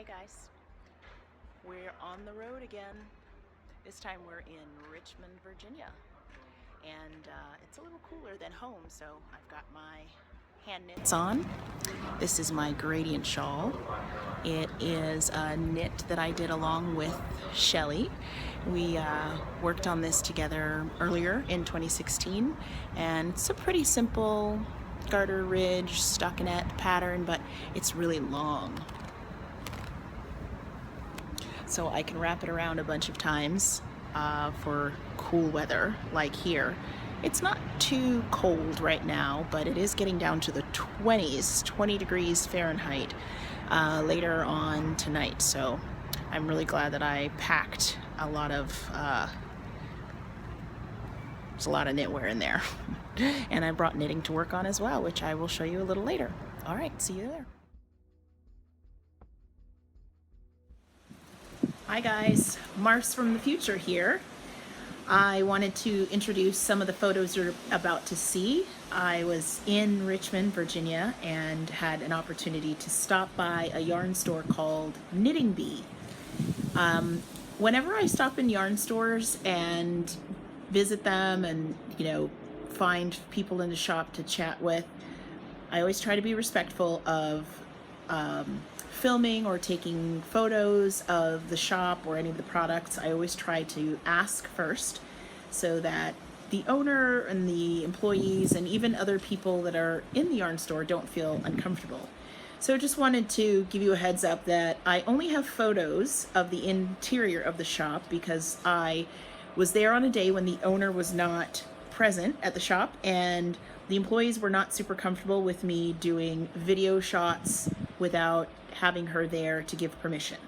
Guys, we're on the road again. This time we're in Richmond, Virginia, and it's a little cooler than home, so I've got my hand knits on. This is my gradient shawl. It is a knit that I did along with Shelly. We worked on this together earlier in 2016, and it's a pretty simple garter ridge stockinette pattern, but it's really long. So I can wrap it around a bunch of times for cool weather like here. It's not too cold right now, but it is getting down to the 20s, 20 degrees Fahrenheit later on tonight. So I'm really glad that I packed a lot of, there's a lot of knitwear in there. And I brought knitting to work on as well, which I will show you a little later. All right, see you there. Hi guys, Mars from the future here. I wanted to introduce some of the photos you're about to see. I was in Richmond, Virginia, and had an opportunity to stop by a yarn store called Knitting Bee. Whenever I stop in yarn stores and visit them and, find people in the shop to chat with, I always try to be respectful of filming or taking photos of the shop or any of the products. I always try to ask first so that the owner and the employees and even other people that are in the yarn store don't feel uncomfortable. So I just wanted to give you a heads up that I only have photos of the interior of the shop because I was there on a day when the owner was not present at the shop, and the employees were not super comfortable with me doing video shots without having her there to give permission.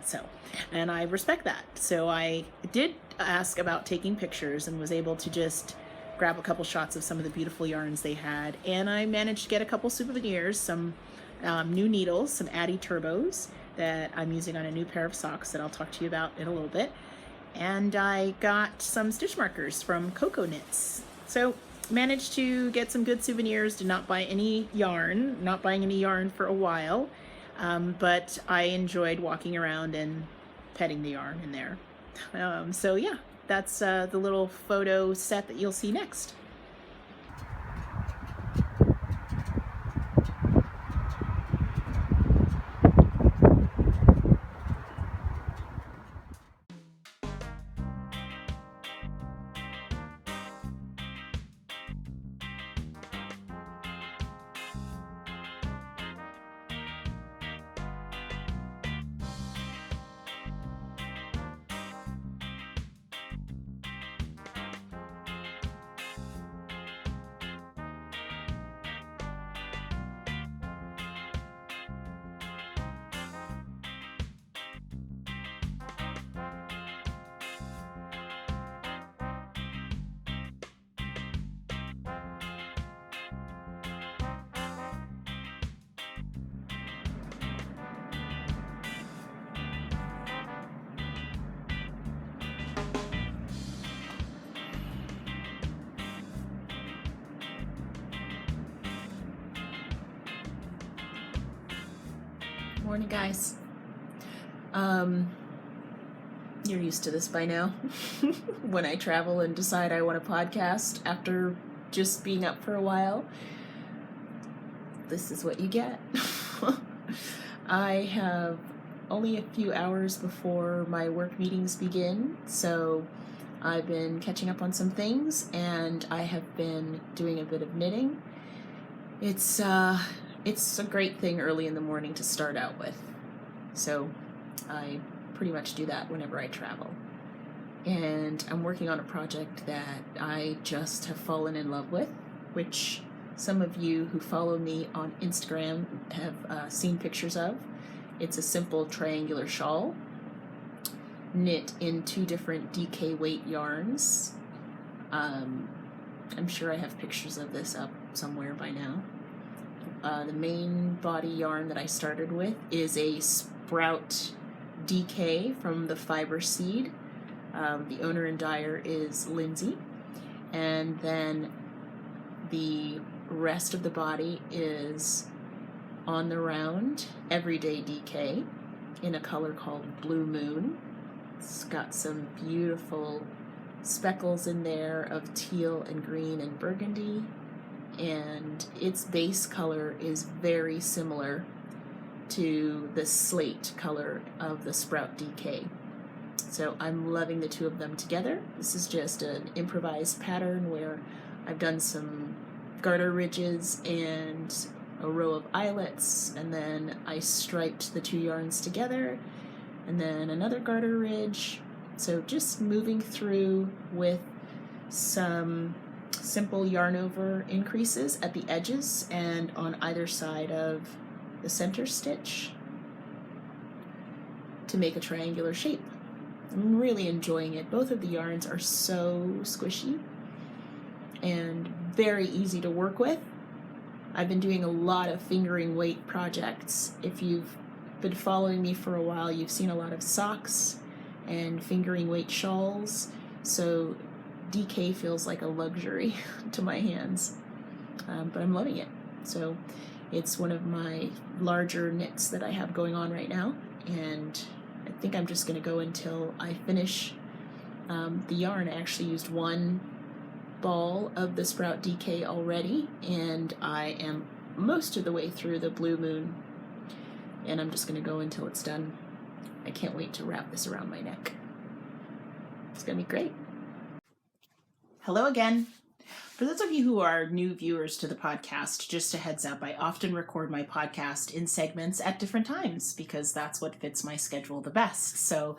And I respect that. So I did ask about taking pictures and was able to just grab a couple shots of some of the beautiful yarns they had. And I managed to get a couple souvenirs, some new needles, some Addy Turbos that I'm using on a new pair of socks that I'll talk to you about in a little bit. And I got some stitch markers from Coco Knits. So managed to get some good souvenirs, did not buy any yarn, not buying any yarn for a while. But I enjoyed walking around and petting the yarn in there. So yeah, that's the little photo set that you'll see next. Morning, guys. You're used to this by now. When I travel and decide I want a podcast after just being up for a while, this is what you get. I have only a few hours before my work meetings begin, so I've been catching up on some things, and I have been doing a bit of knitting. It's a great thing early in the morning to start out with. So I pretty much do that whenever I travel. And I'm working on a project that I just have fallen in love with, which some of you who follow me on Instagram have seen pictures of. It's a simple triangular shawl knit in 2 different DK weight yarns. I'm sure I have pictures of this up somewhere by now. The main body yarn that I started with is a Sprout DK from the Fiber Seed. The owner and dyer is Lindsay. And then the rest of the body is On the Round Everyday DK. in a color called Blue Moon. It's got some beautiful speckles in there of teal and green and burgundy, and its base color is very similar to the slate color of the Sprout DK. So I'm loving the two of them together. This is just an improvised pattern where I've done some garter ridges and a row of eyelets, and then I striped the two yarns together, and then another garter ridge. So just moving through with some simple yarn over increases at the edges and on either side of the center stitch to make a triangular shape. I'm really enjoying it. Both of the yarns are so squishy and very easy to work with. I've been doing a lot of fingering weight projects. If you've been following me for a while, you've seen a lot of socks and fingering weight shawls. So DK feels like a luxury to my hands, but I'm loving it. So it's one of my larger knits that I have going on right now, and I think I'm just going to go until I finish the yarn. I actually used one ball of the Sprout DK already, and I am most of the way through the Blue Moon, and I'm just going to go until it's done. I can't wait to wrap this around my neck. It's going to be great. Hello again. For those of you who are new viewers to the podcast, just a heads up, I often record my podcast in segments at different times because that's what fits my schedule the best. So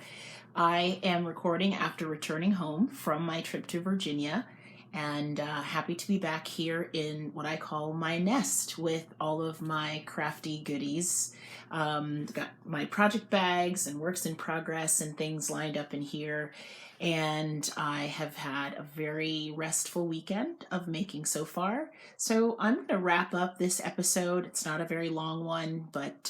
I am recording after returning home from my trip to Virginia, and happy to be back here in what I call my nest with all of my crafty goodies. Got my project bags and works in progress and things lined up in here. And I have had a very restful weekend of making so far. So I'm going to wrap up this episode. It's not a very long one, but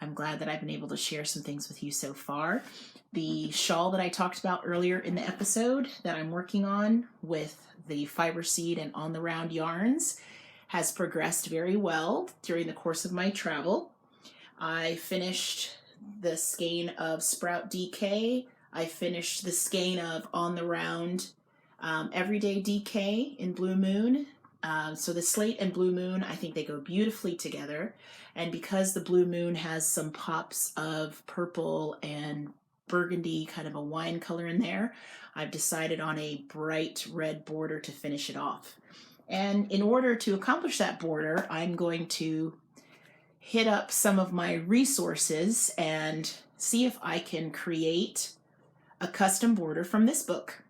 I'm glad that I've been able to share some things with you so far. The shawl that I talked about earlier in the episode that I'm working on with the fiber seed and on the round yarns has progressed very well during the course of my travel. I finished the skein of Sprout DK. I finished the skein of On the Round Everyday DK in Blue Moon. So the slate and Blue Moon, I think they go beautifully together. And because the Blue Moon has some pops of purple and burgundy, kind of a wine color in there, I've decided on a bright red border to finish it off. And in order to accomplish that border, I'm going to hit up some of my resources and see if I can create a custom border from this book,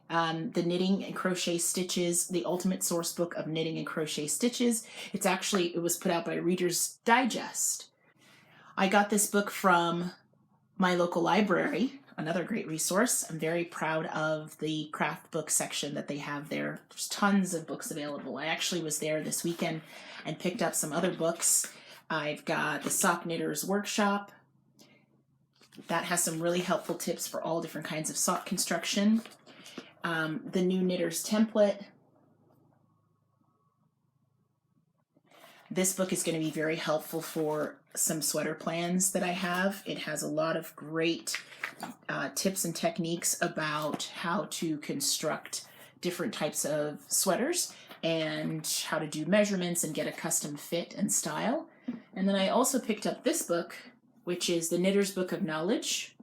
the Knitting and Crochet Stitches, the Ultimate Source Book of Knitting and Crochet Stitches. It was put out by Reader's Digest. I got this book from my local library, another great resource. I'm very proud of the craft book section that they have there. There's tons of books available. I actually was there this weekend and picked up some other books. I've got the Sock Knitter's Workshop. That has some really helpful tips for all different kinds of sock construction. The New Knitter's Template. This book is going to be very helpful for some sweater plans that I have. It has a lot of great tips and techniques about how to construct different types of sweaters and how to do measurements and get a custom fit and style. And then I also picked up this book, which is The Knitter's Book of Knowledge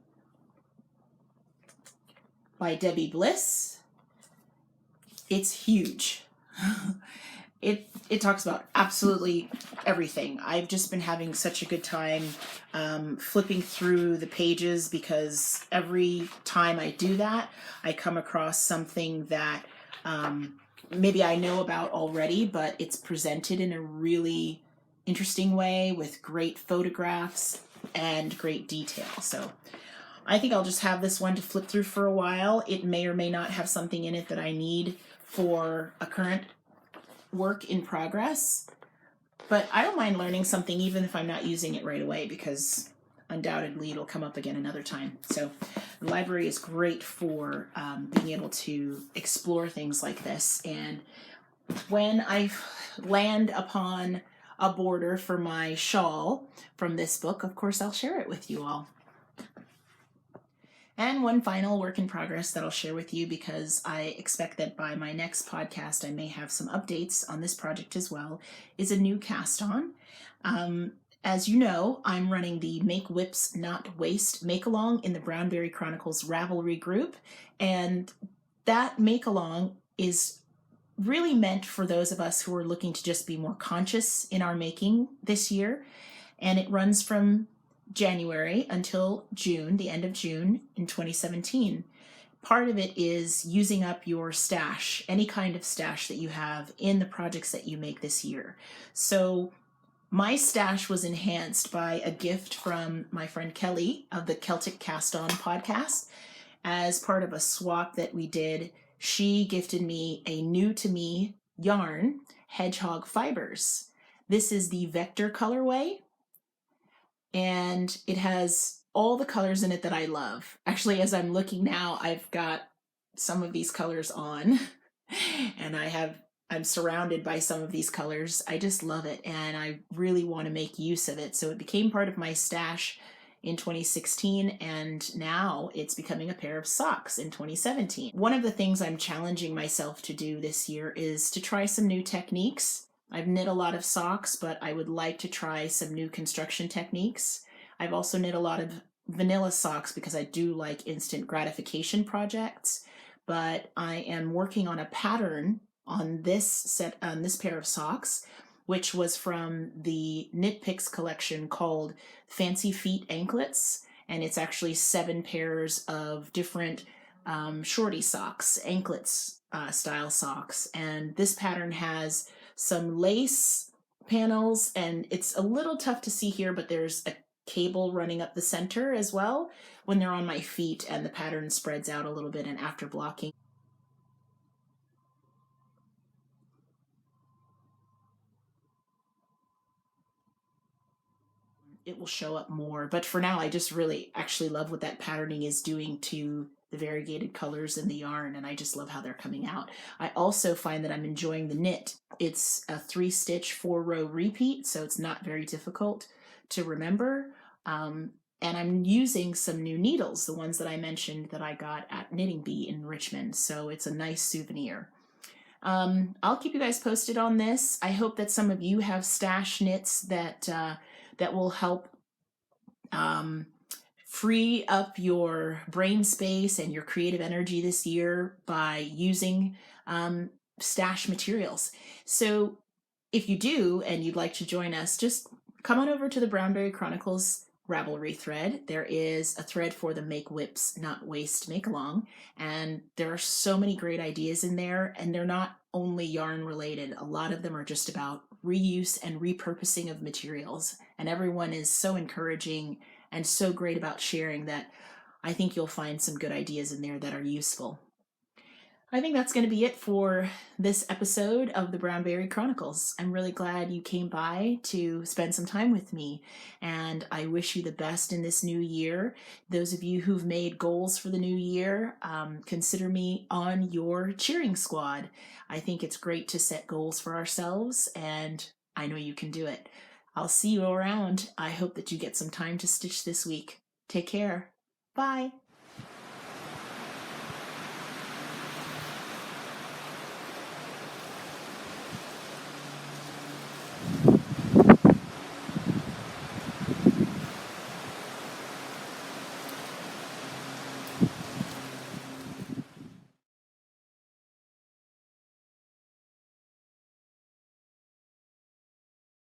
by Debbie Bliss. It's huge. It talks about absolutely everything. I've just been having such a good time flipping through the pages because every time I do that, I come across something that maybe I know about already, but it's presented in a really interesting way with great photographs and great detail. So I think I'll just have this one to flip through for a while. It may or may not have something in it that I need for a current work in progress, but I don't mind learning something even if I'm not using it right away, because undoubtedly it'll come up again another time. So the library is great for being able to explore things like this. And when I land upon a border for my shawl from this book, of course I'll share it with you all. And one final work in progress that I'll share with you, because I expect that by my next podcast I may have some updates on this project as well, is a new cast on. As you know, I'm running the Make Whips Not Waste Make-Along in the BrownBerry Chronicles Ravelry group, and that make-along is really meant for those of us who are looking to just be more conscious in our making this year, and it runs from January until June, the end of June in 2017. Part of it is using up your stash, any kind of stash that you have in the projects that you make this year. So my stash was enhanced by a gift from my friend Kelly of the Celtic Cast On podcast. As part of a swap that we did, she gifted me a new to me yarn, Hedgehog Fibers. This is the Vector colorway, and it has all the colors in it that I love. Actually, as I'm looking now, I've got some of these colors on and I'm surrounded by some of these colors. I just love it, and I really want to make use of it. So it became part of my stash in 2016, and now it's becoming a pair of socks in 2017. One of the things I'm challenging myself to do this year is to try some new techniques. I've knit a lot of socks, but I would like to try some new construction techniques. I've also knit a lot of vanilla socks because I do like instant gratification projects, but I am working on a pattern on this pair of socks, which was from the Knit Picks collection called Fancy Feet Anklets, and it's actually 7 pairs of different shorty socks, anklets style socks, and this pattern has some lace panels, and it's a little tough to see here, but there's a cable running up the center as well when they're on my feet, and the pattern spreads out a little bit, and after blocking it will show up more. But for now, I just really actually love what that patterning is doing to the variegated colors in the yarn, and I just love how they're coming out. I also find that I'm enjoying the knit. It's a 3-stitch 4-row repeat, so it's not very difficult to remember. And I'm using some new needles, the ones that I mentioned that I got at Knitting Bee in Richmond, so it's a nice souvenir. I'll keep you guys posted on this. I hope that some of you have stash knits that will help free up your brain space and your creative energy this year by using stash materials. So if you do and you'd like to join us, just come on over to the BrownBerry Chronicles Ravelry thread. There is a thread for the Make Whips Not Waste Make Along, and there are so many great ideas in there, and they're not only yarn related. A lot of them are just about reuse and repurposing of materials, and everyone is so encouraging and so great about sharing that I think you'll find some good ideas in there that are useful. I think that's going to be it for this episode of the BrownBerry Chronicles. I'm really glad you came by to spend some time with me, and I wish you the best in this new year. Those of you who've made goals for the new year, consider me on your cheering squad. I think it's great to set goals for ourselves, and I know you can do it. I'll see you around. I hope that you get some time to stitch this week. Take care. Bye.